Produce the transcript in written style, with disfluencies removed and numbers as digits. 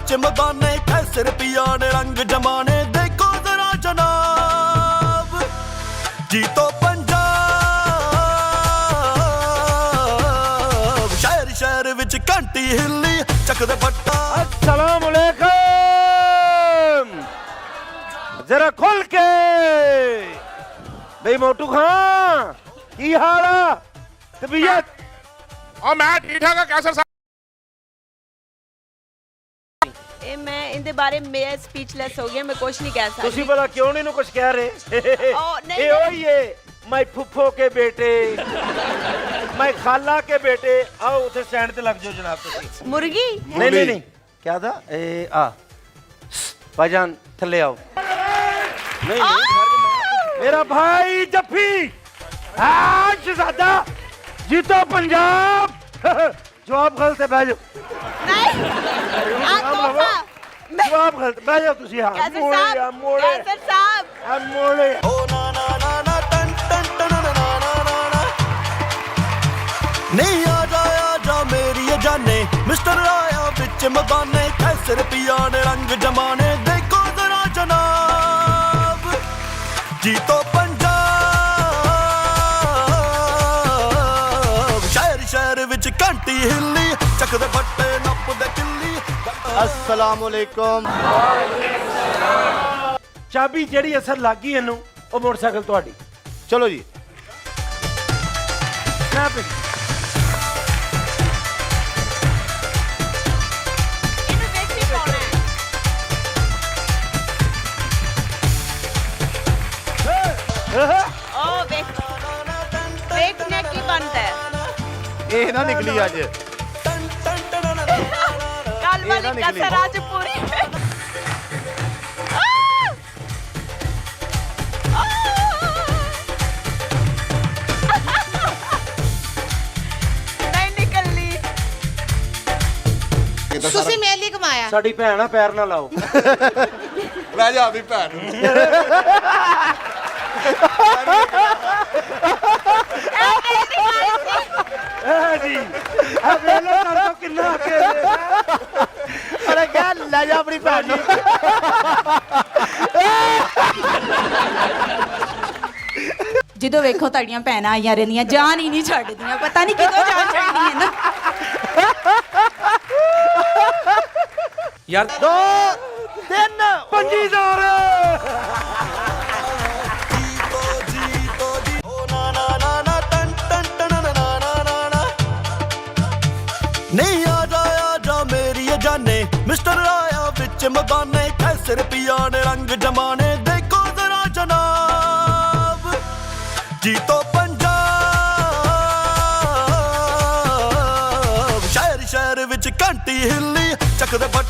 विच मदाने कैसर पिया ने रंग जमाने देखो जरा जनाब जी तो पंजाब शहर शहर विच घंटी हिली चकदे पट्टा। अस्सलाम वालेकुम जरा खुल के बे मोटू खां की हाल आ तबीयत और मैं ठीक ठाक कैसर साहब मैं इनके बारे में स्पीचलेस हो गया मैं कुछ नहीं कह सकती। तुसी भला क्यों नहीं कुछ कह रहे नहीं, ये वही है मैं फुफ्फो के बेटे मैं खाला के बेटे आओ उधर स्टैंड पे लग जाओ जनाब तुसी। मुर्गी नहीं नहीं नहीं क्या था ए आ भाईजान थल्ले आओ। नहीं नहीं मेरा भाई जफ्फी शहजादा जीतो पंजाब जवाब गलत है बह जाओ जवाब गलत बह जाओ तुसी। हां मोड़े या मोड़े कैसर साहब हम मोड़े ओ ना ना ना ना टन टन टन ना ना ना ना नहीं आ जा मेरी ये जाने मिस्टर आया बिच मदाने कैसर पिया ने रंग जमाने देखो जरा जनाब जी तो पंजाब शहर शहर विच घंटी हिली चकदे फट्टे नपदे किल्ली। अस्सलाम वालेकुम। चाबी ਜਿਹੜੀ ਅਸਰ ਲੱਗੀ ਇਹਨੂੰ ਉਹ ਮੋਟਰਸਾਈਕਲ ਤੁਹਾਡੀ। चलो जी ਮੈਂ ਪੇ ਇਹਨੂੰ ਦੇਖੀ ਪਾਉਣਾ ਹੈ ओ देखने की बनता है ये ना निकली आज कल वाली कसर आज पूरी नहीं निकलनी। ਤੁਸੀਂ ਮੇਰੇ ਲਈ ਕਮਾਇਆ ਸਾਡੀ ਭੈਣ ਆ ਪੈਰ ਨਾ ਲਾਓ। ਲੈ ਜਾ ਆਪਣੀ ਭੈਣ ਨੂੰ। ਜੀ ਆ ਵੇਲੇ ਕਰ ਤੋਂ ਕਿੰਨਾ ਅੱਗੇ अरे क्या ले जा अपनी भैन ਜਦੋਂ ਵੇਖੋ ਤੁਹਾਡੀਆਂ ਭੈਣਾਂ ਆਈਆਂ ਰਹਿੰਦੀਆਂ ਜਾਨ ਹੀ ਨਹੀਂ ਛੱਡਦੀਆਂ ਪਤਾ ਨਹੀਂ ਕਿਦੋਂ ਜਾਨ ਛੱਡਦੀ ਹੈ ਨਾ। ਯਾਰ 2 3 5000 नहीं आ जा मेरी ये जाने मिस्टर आया बिच मदाने कैसर पिया ने रंग जमाने देखो जरा जनाब जी तो पंजाब शहर शहर विच घंटी हिली चकदे